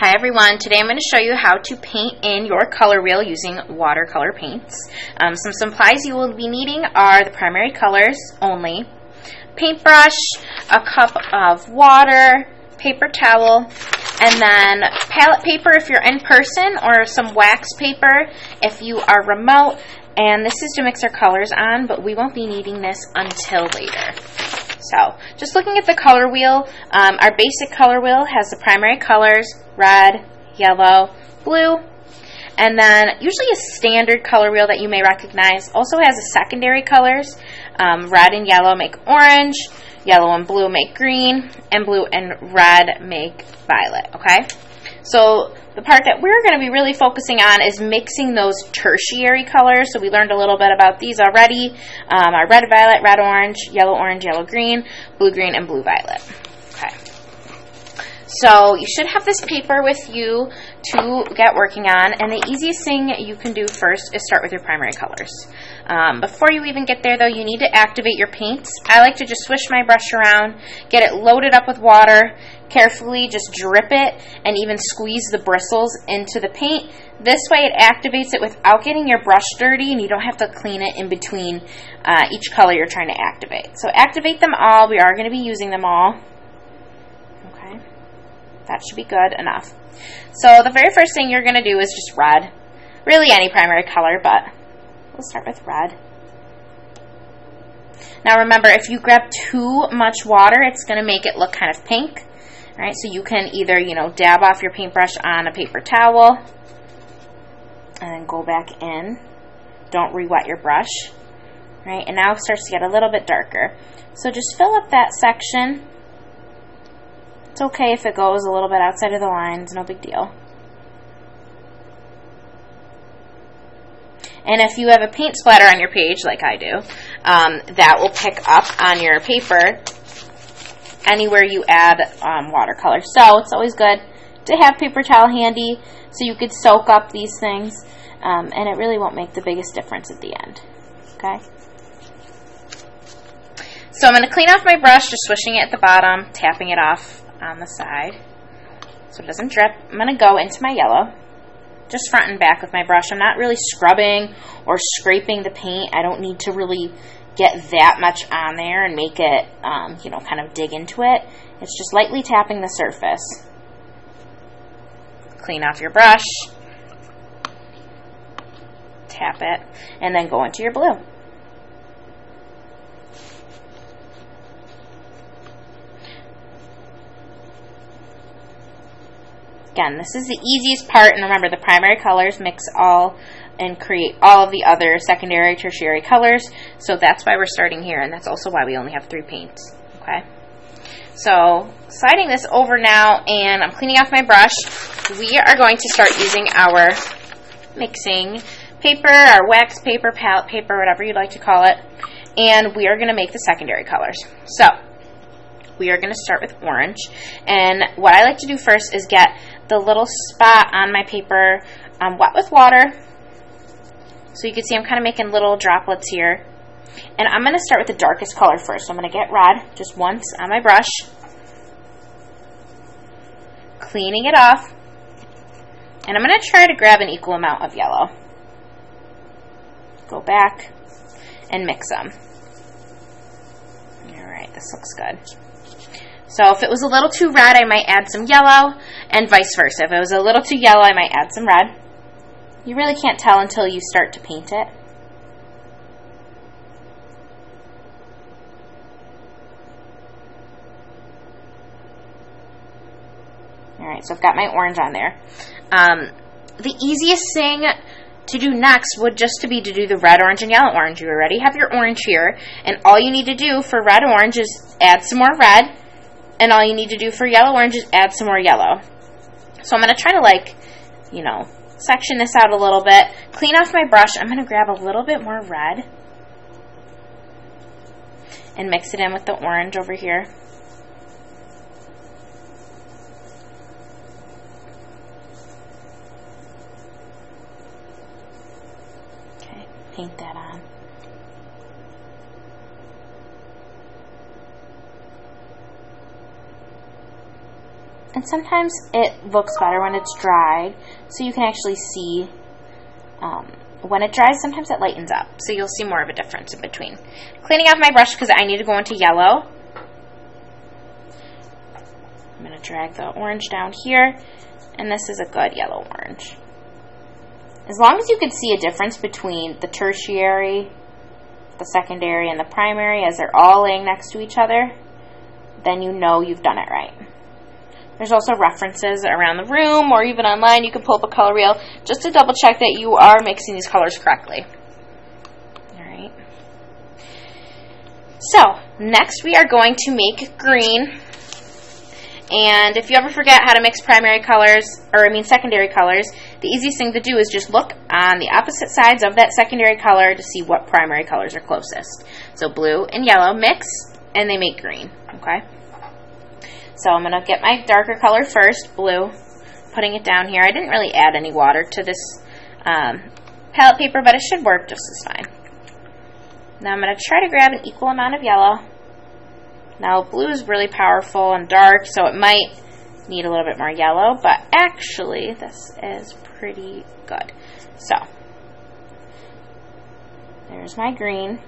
Hi everyone, today I'm going to show you how to paint in your color wheel using watercolor paints. Some supplies you will be needing are the primary colors only, paintbrush, a cup of water, paper towel, and then palette paper if you're in person, or some wax paper if you are remote. And this is to mix our colors on, but we won't be needing this until later. So, just looking at the color wheel, our basic color wheel has the primary colors, red, yellow, blue, and then usually a standard color wheel that you may recognize also has the secondary colors. Red and yellow make orange, yellow and blue make green, and blue and red make violet, okay? So the part that we're going to be really focusing on is mixing those tertiary colors. So we learned a little bit about these already. Our red, violet, red, orange, yellow, green, and blue, violet. Okay. So you should have this paper with you to get working on. And the easiest thing you can do first is start with your primary colors. Before you even get there, though, you need to activate your paints. I like to just swish my brush around, get it loaded up with water, carefully just drip it, and even squeeze the bristles into the paint. This way it activates it without getting your brush dirty, and you don't have to clean it in between each color you're trying to activate. So activate them all. We are going to be using them all. Okay, that should be good enough. So the very first thing you're going to do is just red. Really any primary color, but we'll start with red. Now remember, if you grab too much water, it's going to make it look kind of pink. All right, so you can either, dab off your paintbrush on a paper towel and then go back in. Don't re-wet your brush. All right, and now it starts to get a little bit darker. So just fill up that section. It's okay if it goes a little bit outside of the lines, no big deal. And if you have a paint splatter on your page, like I do, that will pick up on your paper anywhere you add watercolor. So it's always good to have paper towel handy so you could soak up these things, and it really won't make the biggest difference at the end. Okay? So I'm going to clean off my brush, just swishing it at the bottom, tapping it off on the side so it doesn't drip. I'm going to go into my yellow, just front and back with my brush. I'm not really scrubbing or scraping the paint. I don't need to really get that much on there and make it, kind of dig into it. It's just lightly tapping the surface. Clean off your brush, tap it, and then go into your blue. Again, this is the easiest part, and remember, the primary colors mix all and create all of the other secondary, tertiary colors. So that's why we're starting here, and that's also why we only have 3 paints. Okay. So sliding this over now, and I'm cleaning off my brush. We are going to start using our mixing paper, our wax paper, palette paper, whatever you'd like to call it, and we are going to make the secondary colors. So we are going to start with orange, and what I like to do first is get the little spot on my paper wet with water. So you can see I'm kind of making little droplets here. And I'm going to start with the darkest color first. So I'm going to get red just once on my brush. Cleaning it off. And I'm going to try to grab an equal amount of yellow. Go back and mix them. Alright, this looks good. So if it was a little too red, I might add some yellow, and vice versa. If it was a little too yellow, I might add some red. You really can't tell until you start to paint it. Alright, so I've got my orange on there. The easiest thing to do next would just to do the red, orange, and yellow orange. You already have your orange here, and all you need to do for red orange is add some more red, and all you need to do for yellow orange is add some more yellow. So I'm going to try to section this out a little bit, clean off my brush. I'm going to grab a little bit more red and mix it in with the orange over here. Okay, paint that on. And sometimes it looks better when it's dried, so you can actually see when it dries. Sometimes it lightens up, so you'll see more of a difference in between. Cleaning off my brush because I need to go into yellow. I'm going to drag the orange down here, and this is a good yellow orange. As long as you can see a difference between the tertiary, the secondary, and the primary as they're all laying next to each other, then you know you've done it right. There's also references around the room or even online. You can pull up a color reel just to double check that you are mixing these colors correctly. Alright. So, next we are going to make green. And if you ever forget how to mix secondary colors, the easiest thing to do is just look on the opposite sides of that secondary color to see what primary colors are closest. So blue and yellow mix, and they make green. Okay. So I'm going to get my darker color first, blue, putting it down here. I didn't really add any water to this palette paper, but it should work just as fine. Now I'm going to try to grab an equal amount of yellow. Now blue is really powerful and dark, so it might need a little bit more yellow, but actually this is pretty good. So there's my green.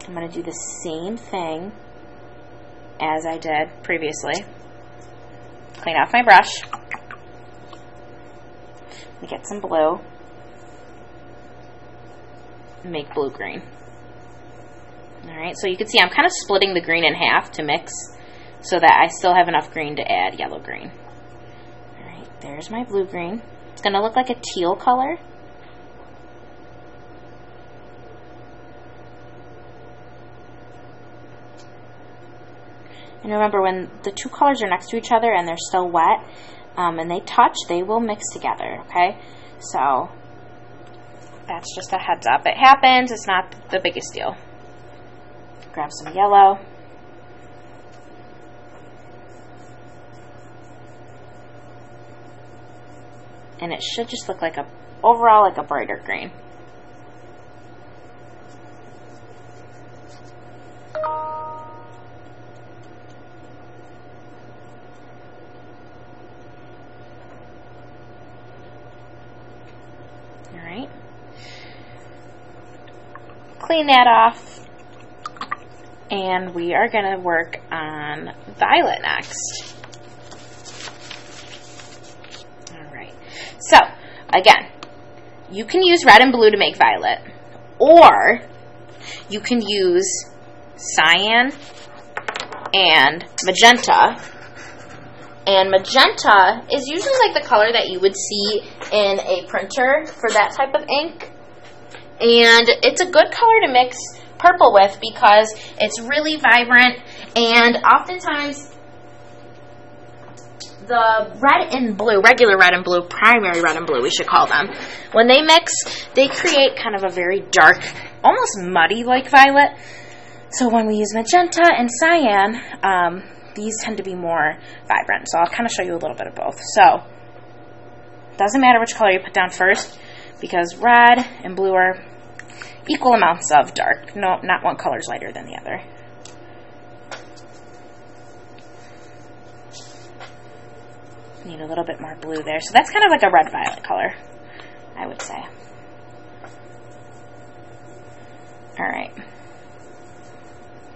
I'm going to do the same thing as I did previously. Clean off my brush. Get some blue. Make blue-green. Alright, so you can see I'm kind of splitting the green in half to mix so that I still have enough green to add yellow-green. Alright, there's my blue-green. It's going to look like a teal color. And remember, when the two colors are next to each other and they're still wet and they touch, they will mix together, okay? So that's just a heads up. It happens. It's not the biggest deal. Grab some yellow. And it should just look like overall like a brighter green. Alright. Clean that off. And we are going to work on violet next. Alright. So, again, you can use red and blue to make violet. Or you can use cyan and magenta. And magenta is usually like the color that you would see in a printer for that type of ink. And it's a good color to mix purple with because it's really vibrant, and oftentimes the red and blue, regular red and blue, primary red and blue we should call them, when they mix, they create kind of a very dark, almost muddy like violet. So when we use magenta and cyan, these tend to be more vibrant. So I'll kind of show you a little bit of both. So it doesn't matter which color you put down first because red and blue are equal amounts of dark. No, not one color is lighter than the other. Need a little bit more blue there. So that's kind of like a red-violet color, I would say. Alright.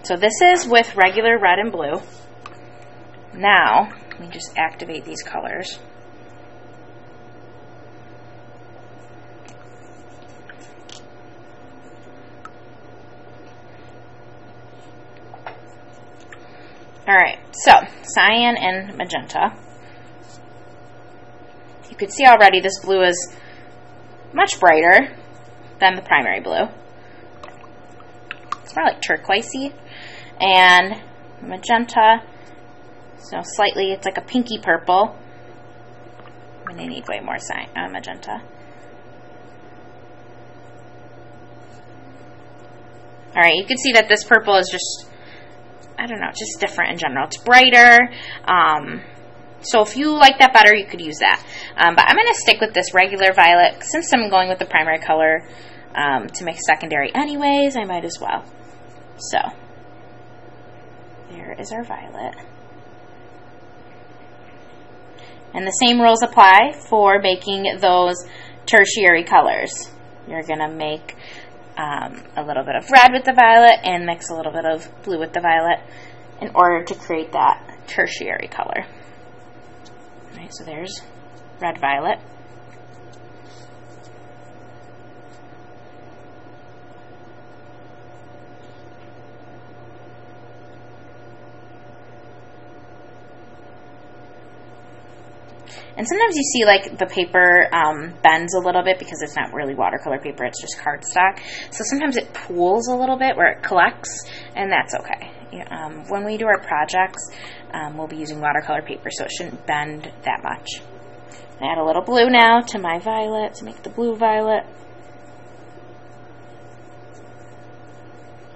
So this is with regular red and blue. Now, let me just activate these colors. Alright, so cyan and magenta. You can see already this blue is much brighter than the primary blue. It's more like turquoisey. And magenta, so slightly, it's like a pinky purple. And they need way more magenta. Alright, you can see that this purple is just, I don't know, just different in general. It's brighter. So if you like that better, you could use that. But I'm going to stick with this regular violet. Since I'm going with the primary color to make secondary anyways, I might as well. So there is our violet. And the same rules apply for making those tertiary colors. You're going to make a little bit of red with the violet and mix a little bit of blue with the violet in order to create that tertiary color. All right, so there's red violet. And sometimes you see like the paper bends a little bit because it's not really watercolor paper, it's just cardstock. So sometimes it pools a little bit where it collects, and that's okay. When we do our projects, we'll be using watercolor paper, so it shouldn't bend that much. I add a little blue now to my violet to make the blue violet.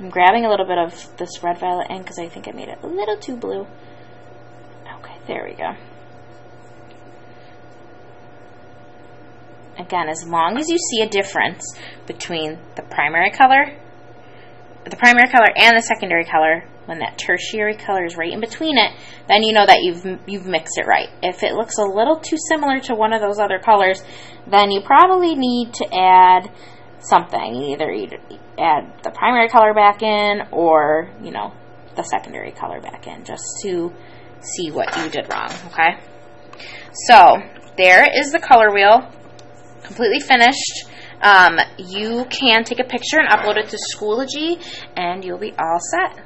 I'm grabbing a little bit of this red violet in because I think I made it a little too blue. Okay, there we go. Again, as long as you see a difference between the primary color and the secondary color, when that tertiary color is right in between it, then you know that you've mixed it right. If it looks a little too similar to one of those other colors, then you probably need to add something. Either add the primary color back in, or the secondary color back in, just to see what you did wrong. Okay. So there is the color wheel. Completely finished. You can take a picture and upload it to Schoology, and you'll be all set.